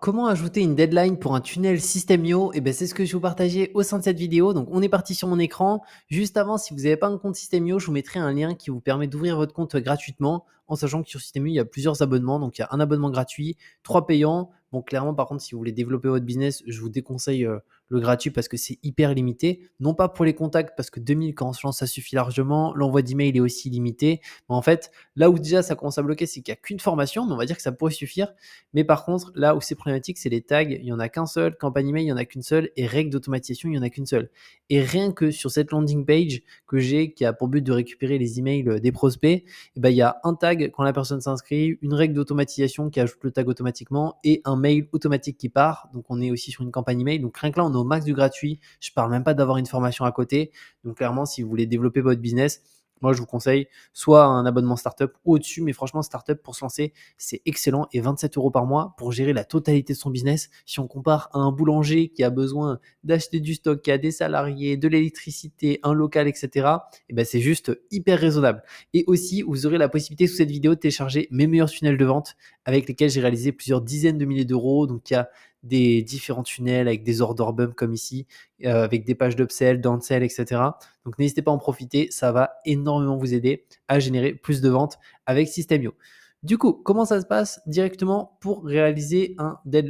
Comment ajouter une deadline pour un tunnel System.io? Eh ben, c'est ce que je vais vous partager au sein de cette vidéo. Donc, on est parti sur mon écran. Juste avant, si vous n'avez pas un compte System.io, je vous mettrai un lien qui vous permet d'ouvrir votre compte gratuitement, en sachant que sur System.io, il y a plusieurs abonnements. Donc, il y a un abonnement gratuit, 3 payants. Bon, clairement, par contre, si vous voulez développer votre business, je vous déconseille le gratuit parce que c'est hyper limité. Non pas pour les contacts, parce que 2000 quand on se lance, ça suffit largement. L'envoi d'email est aussi limité. Mais en fait, là où déjà ça commence à bloquer, c'est qu'il n'y a qu'une formation, mais on va dire que ça pourrait suffire. Mais par contre, là où c'est problématique, c'est les tags. Il n'y en a qu'un seul. Campagne email, il n'y en a qu'une seule. Et règles d'automatisation, il n'y en a qu'une seule. Et rien que sur cette landing page que j'ai, qui a pour but de récupérer les emails des prospects, eh ben, il y a un tag quand la personne s'inscrit, une règle d'automatisation qui ajoute le tag automatiquement et un mail automatique qui part. Donc, on est aussi sur une campagne email. Donc, rien que là, on est au max du gratuit. Je ne parle même pas d'avoir une formation à côté. Donc, clairement, si vous voulez développer votre business, moi, je vous conseille soit un abonnement startup ou au-dessus, mais franchement, startup pour se lancer, c'est excellent. Et 27 euros par mois pour gérer la totalité de son business. Si on compare à un boulanger qui a besoin d'acheter du stock, qui a des salariés, de l'électricité, un local, etc., et ben c'est juste hyper raisonnable. Et aussi, vous aurez la possibilité sous cette vidéo de télécharger mes meilleurs tunnels de vente avec lesquels j'ai réalisé plusieurs dizaines de milliers d'euros. Donc, il y a des différents tunnels avec des order bumps comme ici, avec des pages d'upsell, downsell, etc. Donc n'hésitez pas à en profiter, ça va énormément vous aider à générer plus de ventes avec System.io. Du coup, comment ça se passe directement pour réaliser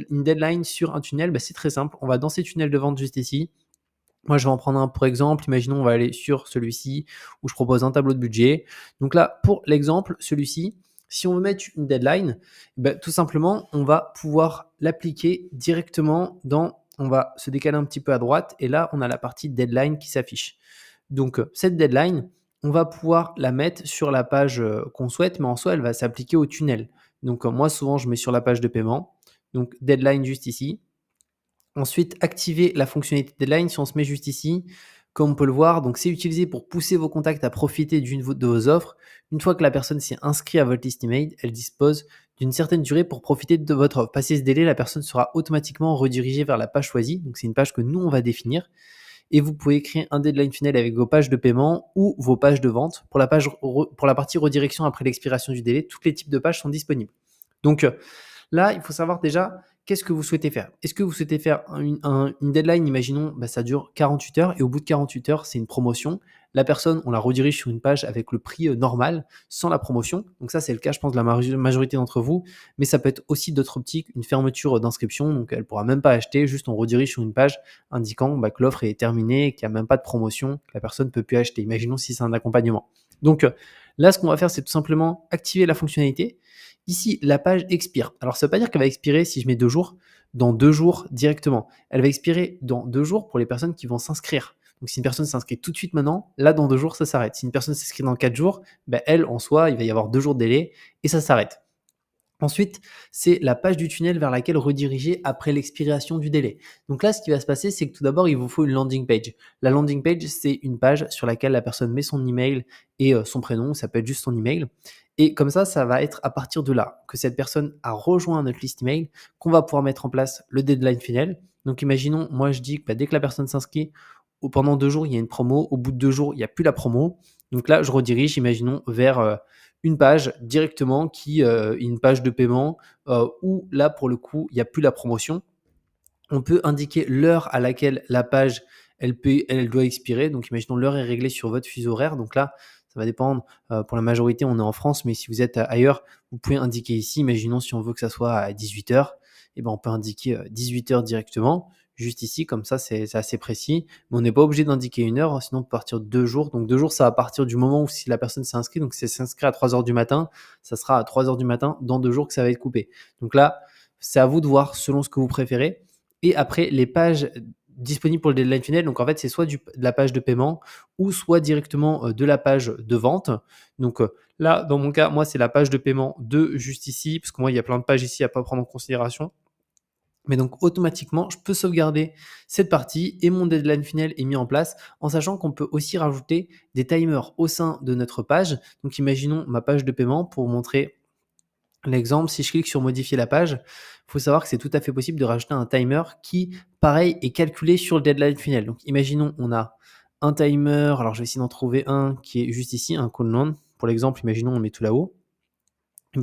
une deadline sur un tunnel? C'est très simple, on va dans ces tunnels de vente juste ici. Moi, je vais en prendre un pour exemple. Imaginons, on va aller sur celui-ci où je propose un tableau de budget. Donc là, pour l'exemple, celui-ci, si on veut mettre une deadline, tout simplement, on va pouvoir l'appliquer directement on va se décaler un petit peu à droite et là, on a la partie deadline qui s'affiche. Donc, cette deadline, on va pouvoir la mettre sur la page qu'on souhaite, mais en soi, elle va s'appliquer au tunnel. Donc, moi, souvent, je mets sur la page de paiement. Donc, deadline juste ici. Ensuite, activer la fonctionnalité deadline si on se met juste ici. Comme on peut le voir, donc c'est utilisé pour pousser vos contacts à profiter d'une de vos offres. Une fois que la personne s'est inscrite à votre liste email, elle dispose d'une certaine durée pour profiter de votre offre. Passé ce délai, la personne sera automatiquement redirigée vers la page choisie. Donc c'est une page que nous, on va définir. Et vous pouvez créer un deadline funnel avec vos pages de paiement ou vos pages de vente. Pour la partie redirection après l'expiration du délai, tous les types de pages sont disponibles. Donc là, il faut savoir déjà qu'est-ce que vous souhaitez faire. Est-ce que vous souhaitez faire une deadline, imaginons, ça dure 48 heures et au bout de 48 heures, c'est une promotion. La personne, on la redirige sur une page avec le prix normal, sans la promotion. Donc ça, c'est le cas, je pense, de la majorité d'entre vous. Mais ça peut être aussi d'autres optiques, une fermeture d'inscription. Donc elle ne pourra même pas acheter, juste on redirige sur une page indiquant que l'offre est terminée, qu'il n'y a même pas de promotion, que la personne ne peut plus acheter. Imaginons si c'est un accompagnement. Donc là, ce qu'on va faire, c'est tout simplement activer la fonctionnalité. Ici, la page expire. Alors, ça ne veut pas dire qu'elle va expirer si je mets 2 jours, dans 2 jours directement. Elle va expirer dans 2 jours pour les personnes qui vont s'inscrire. Donc, si une personne s'inscrit tout de suite maintenant, là, dans 2 jours, ça s'arrête. Si une personne s'inscrit dans 4 jours, elle, en soi, il va y avoir 2 jours de délai et ça s'arrête. Ensuite, c'est la page du tunnel vers laquelle rediriger après l'expiration du délai. Donc là, ce qui va se passer, c'est que tout d'abord, il vous faut une landing page. La landing page, c'est une page sur laquelle la personne met son email et son prénom, ça peut être juste son email. Et comme ça va être à partir de là que cette personne a rejoint notre liste email qu'on va pouvoir mettre en place le deadline final. Donc imaginons, moi je dis que dès que la personne s'inscrit, pendant 2 jours, il y a une promo. Au bout de 2 jours, il n'y a plus la promo. Donc là, je redirige, imaginons, vers une page directement une page de paiement où là, pour le coup, il n'y a plus la promotion. On peut indiquer l'heure à laquelle la page, elle doit expirer. Donc, imaginons, l'heure est réglée sur votre fuseau horaire. Donc là, ça va dépendre. Pour la majorité, on est en France, mais si vous êtes ailleurs, vous pouvez indiquer ici. Imaginons si on veut que ça soit à 18 heures, on peut indiquer 18 heures directement. Juste ici, comme ça, c'est assez précis. Mais on n'est pas obligé d'indiquer une heure, sinon on peut partir de 2 jours. Donc 2 jours, ça va partir du moment où si la personne s'est inscrite. Donc si elle s'inscrit à 3 heures du matin, ça sera à 3 heures du matin dans 2 jours que ça va être coupé. Donc là, c'est à vous de voir selon ce que vous préférez. Et après, les pages disponibles pour le deadline funnel, donc en fait, c'est soit de la page de paiement ou soit directement de la page de vente. Donc là, dans mon cas, moi, c'est la page de paiement de juste ici, parce que moi, il y a plein de pages ici à pas prendre en considération. Mais donc automatiquement, je peux sauvegarder cette partie et mon deadline final est mis en place en sachant qu'on peut aussi rajouter des timers au sein de notre page. Donc imaginons ma page de paiement pour vous montrer l'exemple. Si je clique sur modifier la page, il faut savoir que c'est tout à fait possible de rajouter un timer qui, pareil, est calculé sur le deadline final. Donc imaginons, on a un timer, alors je vais essayer d'en trouver un qui est juste ici, un countdown. Pour l'exemple, imaginons, on met tout là-haut.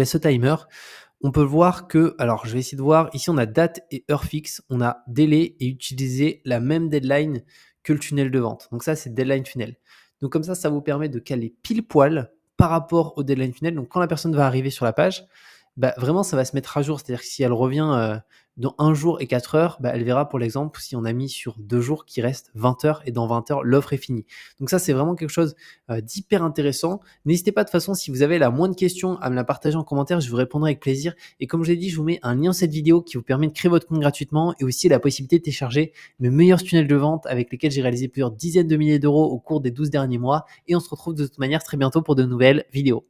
Ce timer, On peut voir que, alors je vais essayer de voir, ici on a date et heure fixe, on a délai et utiliser la même deadline que le tunnel de vente. Donc ça, c'est deadline funnel. Donc comme ça vous permet de caler pile poil par rapport au deadline funnel. Donc quand la personne va arriver sur la page, bah, vraiment ça va se mettre à jour. C'est-à-dire que si elle revient dans 1 jour et 4 heures, bah, elle verra pour l'exemple si on a mis sur 2 jours qu'il reste 20 heures et dans 20 heures, l'offre est finie. Donc ça, c'est vraiment quelque chose d'hyper intéressant. N'hésitez pas de toute façon, si vous avez la moindre question à me la partager en commentaire, je vous répondrai avec plaisir. Et comme je l'ai dit, je vous mets un lien dans cette vidéo qui vous permet de créer votre compte gratuitement et aussi la possibilité de télécharger mes meilleurs tunnels de vente avec lesquels j'ai réalisé plusieurs dizaines de milliers d'euros au cours des 12 derniers mois. Et on se retrouve de toute manière très bientôt pour de nouvelles vidéos.